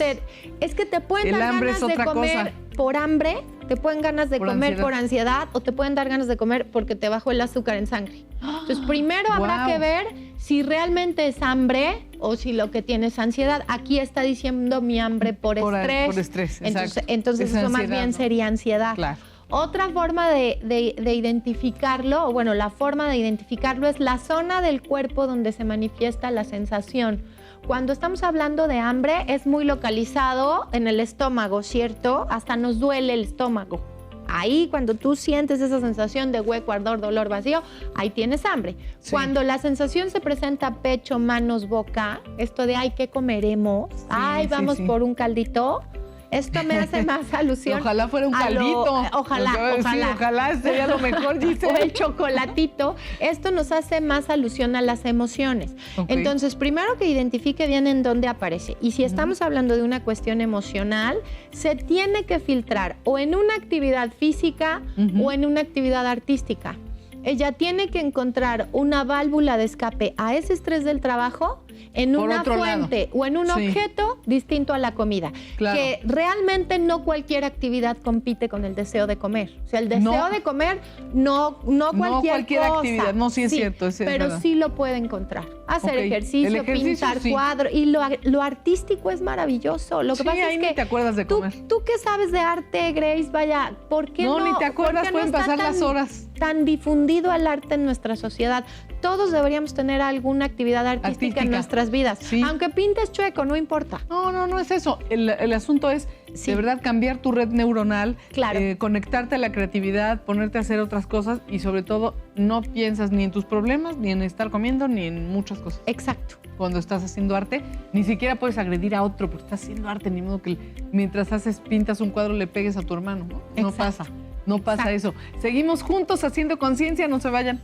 Es que te pueden El dar hambre ganas es de otra comer cosa. por hambre, te pueden ganas de Por comer ansiedad. por ansiedad o te pueden dar ganas de comer porque te bajó el azúcar en sangre. Entonces, primero habrá Wow. que ver si realmente es hambre o si lo que tienes es ansiedad. Aquí está diciendo mi hambre por estrés. Por estrés, exacto. Entonces Es eso más ansiedad, bien ¿no? sería ansiedad. Claro. Otra forma de identificarlo, o bueno, la forma de identificarlo es la zona del cuerpo donde se manifiesta la sensación. Cuando estamos hablando de hambre es muy localizado en el estómago, ¿cierto? Hasta nos duele el estómago. Ahí, cuando tú sientes esa sensación de hueco, ardor, dolor, vacío, ahí tienes hambre. Sí. Cuando la sensación se presenta pecho, manos, boca, esto de ay, ¿qué comeremos? Ay, sí, vamos sí. por un caldito. Esto me hace más alusión. Ojalá fuera un a lo- caldito. ojalá, Lo que iba a decir, ojalá. ojalá sería lo mejor, O Giselle. el chocolatito. Esto nos hace más alusión a las emociones. Ok. Entonces, primero que identifique bien en dónde aparece. Y si estamos hablando de una cuestión emocional, se tiene que filtrar o en una actividad física o en una actividad artística. Ella tiene que encontrar una válvula de escape a ese estrés del trabajo en Por una otro fuente lado. o en un Sí. objeto distinto a la comida. Claro. Que realmente no cualquier actividad compite con el deseo de comer. O sea, el deseo No. de comer no cualquier cualquier cosa. actividad. No, sí es cierto, es pero verdad. sí lo puede encontrar. Hacer Ok. El ejercicio, ejercicio, pintar sí. cuadros. Y lo artístico es maravilloso. Lo que Sí, pasa ahí es ni que te acuerdas de comer. tú que sabes de arte, Grace, vaya, ¿por qué no? No, ni te acuerdas, por qué no pueden está pasar las horas. tan difundido el arte en nuestra sociedad? Todos deberíamos tener alguna actividad artística en nuestras vidas. Sí. Aunque pintes chueco, no importa. No es eso. El asunto es, Sí. de verdad, cambiar tu red neuronal, Claro. conectarte a la creatividad, ponerte a hacer otras cosas y sobre todo no piensas ni en tus problemas, ni en estar comiendo, ni en muchas cosas. Exacto. Cuando estás haciendo arte, ni siquiera puedes agredir a otro porque estás haciendo arte, ni modo que mientras pintas un cuadro le pegues a tu hermano, ¿no? No Exacto. pasa, no pasa eso. Seguimos juntos haciendo conciencia, no se vayan.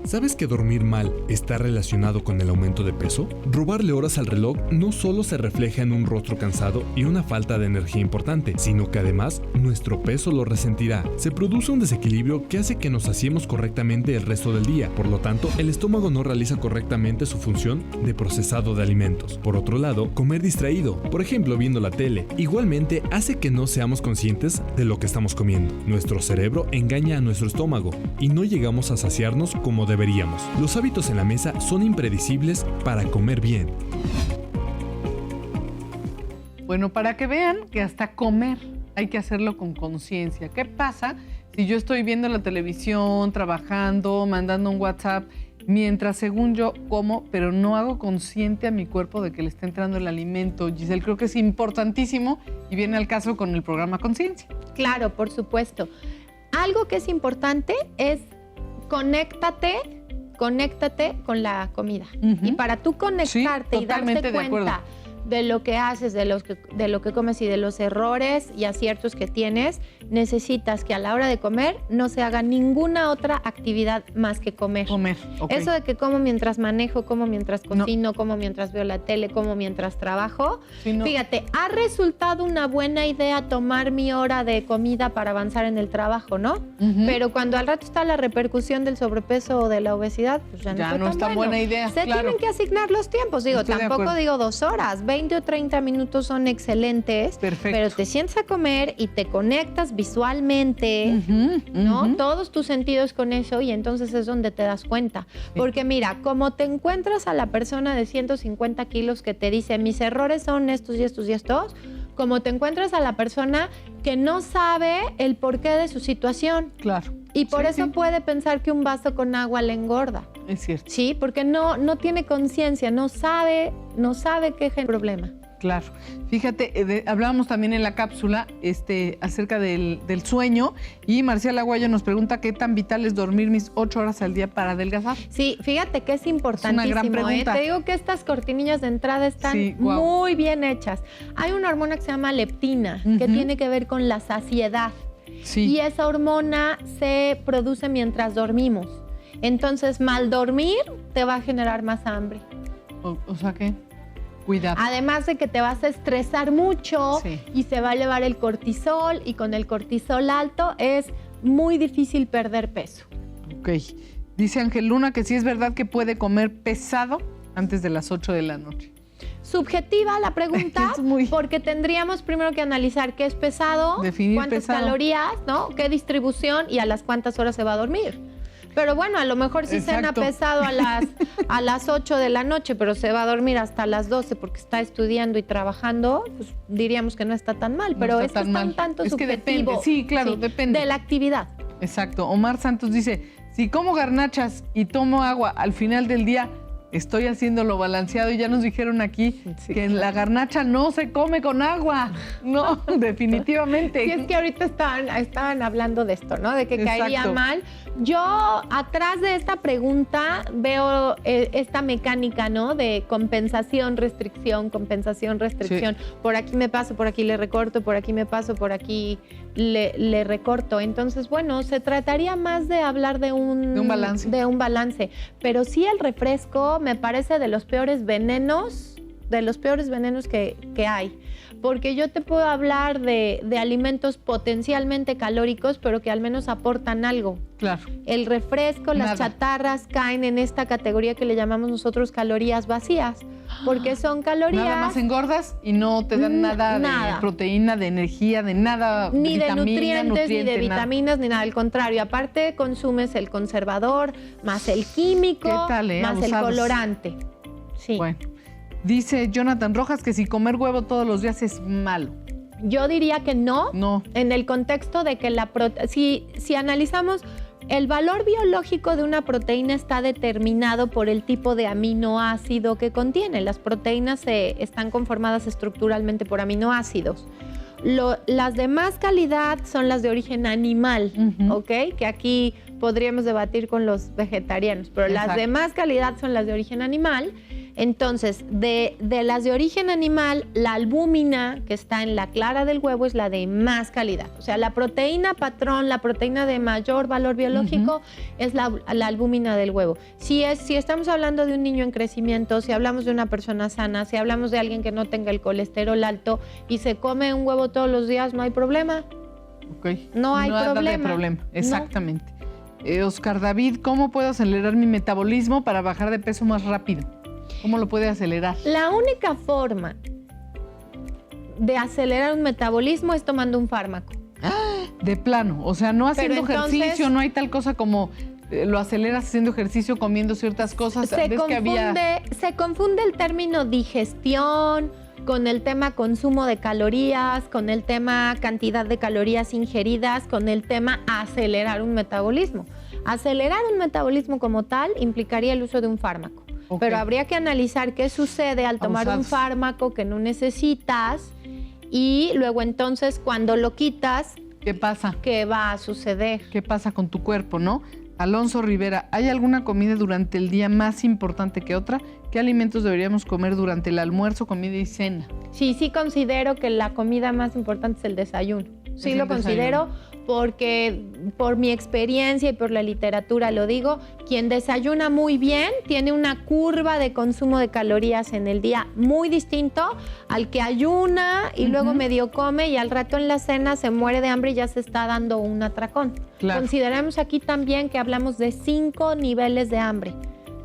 ¿Sabes que dormir mal está relacionado con el aumento de peso? Robarle horas al reloj no solo se refleja en un rostro cansado y una falta de energía importante, sino que además nuestro peso lo resentirá. Se produce un desequilibrio que hace que nos saciemos correctamente el resto del día, por lo tanto, el estómago no realiza correctamente su función de procesado de alimentos. Por otro lado, comer distraído, por ejemplo viendo la tele, igualmente hace que no seamos conscientes de lo que estamos comiendo. Nuestro cerebro engaña a nuestro estómago y no llegamos a saciarnos como deberíamos. Los hábitos en la mesa son impredecibles para comer bien. Bueno, para que vean que hasta comer hay que hacerlo con conciencia. ¿Qué pasa si yo estoy viendo la televisión, trabajando, mandando un WhatsApp, mientras según yo como, pero no hago consciente a mi cuerpo de que le está entrando el alimento? Giselle, creo que es importantísimo y viene al caso con el programa Conciencia. Claro, por supuesto. Algo que es importante es conéctate con la comida. Ujú. Y para tú conectarte y totalmente darte de acuerdo. cuenta de lo que haces, de lo que comes y de los errores y aciertos que tienes, necesitas que a la hora de comer no se haga ninguna otra actividad más que comer. Comer, ok. Eso de que como mientras manejo, como mientras cocino, como mientras veo la tele, como mientras trabajo. Sí, no. Fíjate, ha resultado una buena idea tomar mi hora de comida para avanzar en el trabajo, ¿no? Ujú. Pero cuando al rato está la repercusión del sobrepeso o de la obesidad, pues ya no Ya fue no tan es tan bueno. buena idea, Se claro. tienen que asignar los tiempos. Digo, Estoy de tampoco acuerdo. digo 2 horas, 20 o 30 minutos son excelentes. Perfecto. Pero te sientas a comer y te conectas visualmente, ¿no? Todos tus sentidos con eso y entonces es donde te das cuenta. Porque mira, como te encuentras a la persona de 150 kilos que te dice mis errores son estos y estos y estos, como te encuentras a la persona que no sabe el porqué de su situación. Claro. Y por eso puede pensar que un vaso con agua le engorda. Es cierto. Sí, porque no tiene conciencia, no sabe qué es el problema. Claro. Fíjate, hablábamos también en la cápsula acerca del sueño y Marcial Aguayo nos pregunta qué tan vital es dormir mis 8 horas al día para adelgazar. Sí, fíjate que es importantísimo. Es una gran pregunta. Te digo que estas cortinillas de entrada están muy bien hechas. Hay una hormona que se llama leptina, que tiene que ver con la saciedad. Sí. Y esa hormona se produce mientras dormimos. Entonces, mal dormir te va a generar más hambre. O sea que, cuidado. Además de que te vas a estresar mucho y se va a elevar el cortisol y con el cortisol alto es muy difícil perder peso. Ok. Dice Ángel Luna que sí es verdad que puede comer pesado antes de las 8 de la noche. Subjetiva la pregunta, porque tendríamos primero que analizar qué es pesado, definir cuántas calorías, ¿no? Qué distribución y a las cuántas horas se va a dormir. Pero bueno, a lo mejor si cena pesado a las 8 de la noche, pero se va a dormir hasta las 12 porque está estudiando y trabajando, pues diríamos que no está tan mal, pero esto es un tanto subjetivo. Que depende, sí, claro, depende. De la actividad. Exacto. Omar Santos dice, si como garnachas y tomo agua al final del día, estoy haciendo lo balanceado y ya nos dijeron aquí que la garnacha no se come con agua. No, definitivamente. Y es que ahorita estaban hablando de esto, ¿no? De que caería mal. Yo, atrás de esta pregunta, veo esta mecánica, ¿no? De compensación, restricción, compensación, restricción. Sí. Por aquí me paso, por aquí le recorto, por aquí me paso, por aquí le recorto. Entonces, bueno, se trataría más de hablar de un balance. Pero sí el refresco me parece de los peores venenos que hay. Porque yo te puedo hablar de alimentos potencialmente calóricos, pero que al menos aportan algo. Claro. El refresco, las chatarras caen en esta categoría que le llamamos nosotros calorías vacías. Porque son calorías... Nada más engordas y no te dan nada de proteína, de energía, de nada. Ni de nutrientes, ni de vitaminas, ni nada. Al contrario, aparte consumes el conservador, más el químico, más el colorante. Sí. Bueno. Dice Jonathan Rojas que si comer huevo todos los días es malo. Yo diría que no. No. En el contexto de que si analizamos, el valor biológico de una proteína está determinado por el tipo de aminoácido que contiene. Las proteínas están conformadas estructuralmente por aminoácidos. Las de más calidad son las de origen animal, ¿ok? Que aquí podríamos debatir con los vegetarianos, pero las de más calidad son las de origen animal. Entonces, de las de origen animal, la albúmina que está en la clara del huevo es la de más calidad. O sea, la proteína patrón, la proteína de mayor valor biológico es la albúmina del huevo. Si estamos hablando de un niño en crecimiento, si hablamos de una persona sana, si hablamos de alguien que no tenga el colesterol alto y se come un huevo todos los días, no hay problema. Okay. No hay problema. Exactamente. No. Oscar David, ¿cómo puedo acelerar mi metabolismo para bajar de peso más rápido? ¿Cómo lo puede acelerar? La única forma de acelerar un metabolismo es tomando un fármaco. De plano, o sea, no haciendo ejercicio, no hay tal cosa como lo aceleras haciendo ejercicio, comiendo ciertas cosas. Se confunde el término digestión con el tema consumo de calorías, con el tema cantidad de calorías ingeridas, con el tema acelerar un metabolismo. Acelerar un metabolismo como tal implicaría el uso de un fármaco. Okay. Pero habría que analizar qué sucede al tomar un fármaco que no necesitas y luego entonces cuando lo quitas, ¿qué pasa? ¿Qué va a suceder? ¿Qué pasa con tu cuerpo, no? Alonso Rivera, ¿hay alguna comida durante el día más importante que otra? ¿Qué alimentos deberíamos comer durante el almuerzo, comida y cena? Sí considero que la comida más importante es el desayuno. Sí lo considero porque por mi experiencia y por la literatura lo digo, quien desayuna muy bien tiene una curva de consumo de calorías en el día muy distinto al que ayuna y luego medio come y al rato en la cena se muere de hambre y ya se está dando un atracón. Claro. Consideremos aquí también que hablamos de 5 niveles de hambre.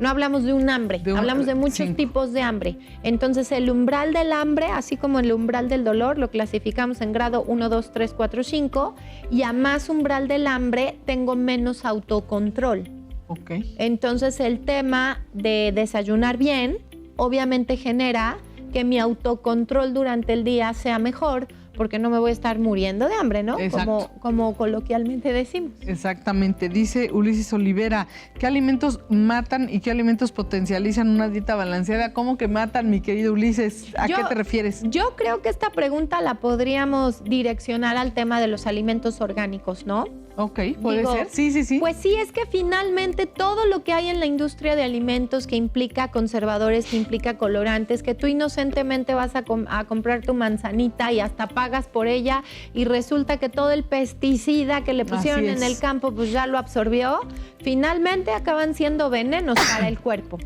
No hablamos de un hambre, hablamos de muchos 5. tipos de hambre. Entonces, el umbral del hambre, así como el umbral del dolor, lo clasificamos en grado 1, 2, 3, 4, 5. Y a más umbral del hambre, tengo menos autocontrol. Ok. Entonces, el tema de desayunar bien, obviamente genera que mi autocontrol durante el día sea mejor, porque no me voy a estar muriendo de hambre, ¿no? Exacto. Como coloquialmente decimos. Exactamente. Dice Ulises Olivera, ¿qué alimentos matan y qué alimentos potencializan una dieta balanceada? ¿Cómo que matan, mi querido Ulises? ¿A qué te refieres? Yo creo que esta pregunta la podríamos direccionar al tema de los alimentos orgánicos, ¿no? Ok, ¿puede ser? Sí. Pues sí, es que finalmente todo lo que hay en la industria de alimentos que implica conservadores, que implica colorantes, que tú inocentemente vas a comprar tu manzanita y hasta pagas por ella y resulta que todo el pesticida que le pusieron en el campo pues ya lo absorbió, finalmente acaban siendo venenos para el cuerpo.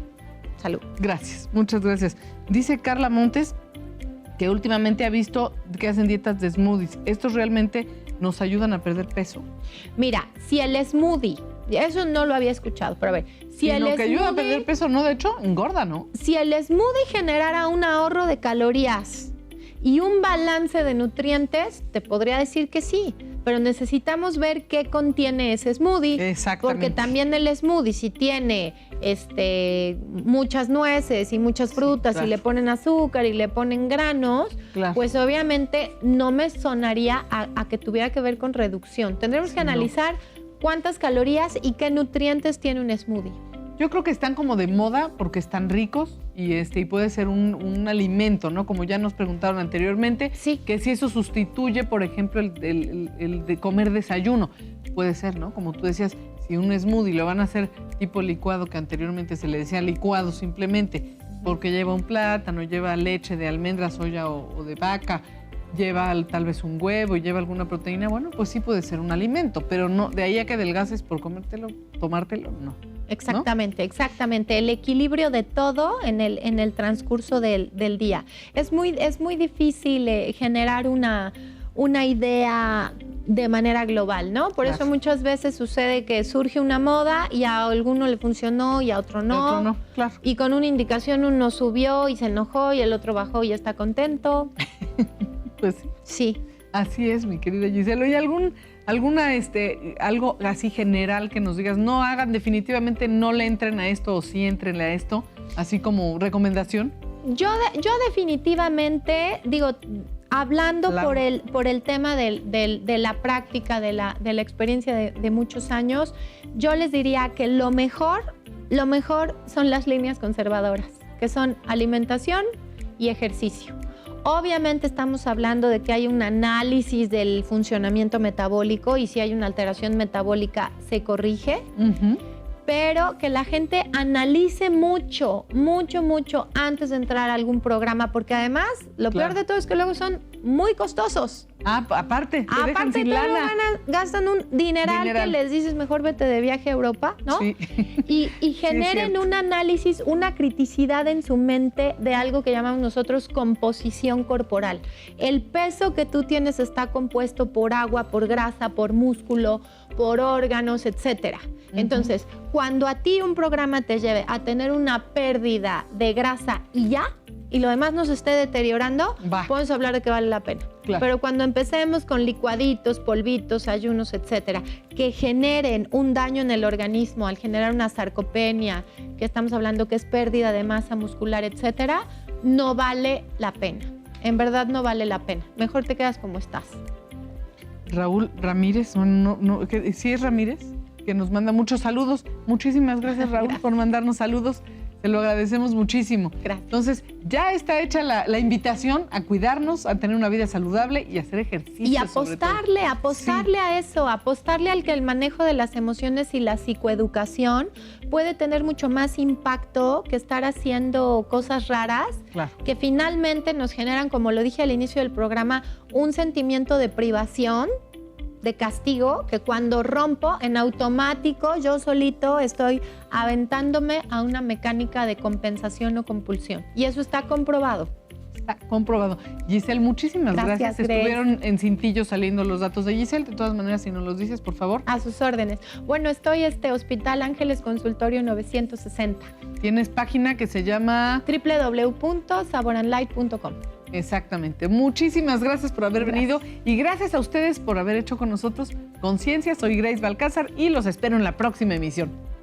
Salud. Gracias, muchas gracias. Dice Carla Montes que últimamente ha visto que hacen dietas de smoothies. ¿Estos realmente nos ayudan a perder peso? Mira, si el smoothie, eso no lo había escuchado, pero a ver, si el que ayuda a smoothie- perder peso, no, de hecho, engorda, ¿no? Si el smoothie generara un ahorro de calorías y un balance de nutrientes, te podría decir que sí, pero necesitamos ver qué contiene ese smoothie. Exactamente. Porque también el smoothie, si tiene muchas nueces y muchas frutas claro. y le ponen azúcar y le ponen granos, Claro. pues obviamente no me sonaría a que tuviera que ver con reducción. Tendremos que analizar cuántas calorías y qué nutrientes tiene un smoothie. Yo creo que están como de moda porque están ricos y puede ser un alimento, ¿no? Como ya nos preguntaron anteriormente, Sí. que si eso sustituye, por ejemplo, el de comer desayuno. Puede ser, ¿no? Como tú decías, si un smoothie lo van a hacer tipo licuado, que anteriormente se le decía licuado simplemente, porque lleva un plátano, lleva leche de almendra, soya o de vaca, lleva tal vez un huevo y lleva alguna proteína, bueno, pues sí puede ser un alimento, pero no, de ahí a que adelgaces por comértelo, tomártelo, no. Exactamente, exactamente. El equilibrio de todo en el transcurso del día. Es muy difícil generar una idea de manera global, ¿no? Por Claro. eso muchas veces sucede que surge una moda y a alguno le funcionó y a otro no. Otro no, claro. Y con una indicación uno subió y se enojó y el otro bajó y está contento. Pues Sí. así es, mi querida Gisela. ¿Y algo así general que nos digas, no hagan, definitivamente no le entren a esto o sí entren a esto, así como recomendación? Yo definitivamente, digo, hablando Claro. por el tema de la práctica, de la experiencia de muchos años, yo les diría que lo mejor son las líneas conservadoras, que son alimentación y ejercicio. Obviamente estamos hablando de que hay un análisis del funcionamiento metabólico y si hay una alteración metabólica se corrige, Ujú. pero que la gente analice mucho antes de entrar a algún programa, porque además lo Claro. peor de todo es que luego son muy costosos. Aparte, te dejan Aparte, sin luego lana. gastan un dineral que les dices mejor vete de viaje a Europa, ¿no? Sí. Y generen cierto. un análisis, una criticidad en su mente de algo que llamamos nosotros composición corporal. El peso que tú tienes está compuesto por agua, por grasa, por músculo, por órganos, etcétera. Entonces, cuando a ti un programa te lleve a tener una pérdida de grasa y ya, y lo demás no se esté deteriorando, Va. podemos hablar de que vale la pena. Claro. Pero cuando empecemos con licuaditos, polvitos, ayunos, etcétera, que generen un daño en el organismo al generar una sarcopenia, que estamos hablando que es pérdida de masa muscular, etcétera, no vale la pena. En verdad no vale la pena. Mejor te quedas como estás. Raúl Ramírez, ¿sí es Ramírez? Que nos manda muchos saludos. Muchísimas gracias, Raúl, Gracias. por mandarnos saludos. Te lo agradecemos muchísimo. Gracias. Entonces, ya está hecha la invitación a cuidarnos, a tener una vida saludable y a hacer ejercicio. Y sobre todo. apostarle a eso, apostarle al que el manejo de las emociones y la psicoeducación puede tener mucho más impacto que estar haciendo cosas raras Claro. que finalmente nos generan, como lo dije al inicio del programa, un sentimiento de privación, de castigo, que cuando rompo en automático yo solito estoy aventándome a una mecánica de compensación o compulsión. Y eso está comprobado. está comprobado. Giselle, muchísimas gracias. Grace. Estuvieron en cintillo saliendo los datos de Giselle. De todas maneras, si nos los dices, por favor. A sus órdenes. Bueno, estoy Hospital Ángeles Consultorio 960. Tienes página que se llama... www.saborandlight.com. Exactamente. Muchísimas gracias por haber venido y gracias a ustedes por haber hecho con nosotros Conciencia. Soy Grace Balcázar y los espero en la próxima emisión.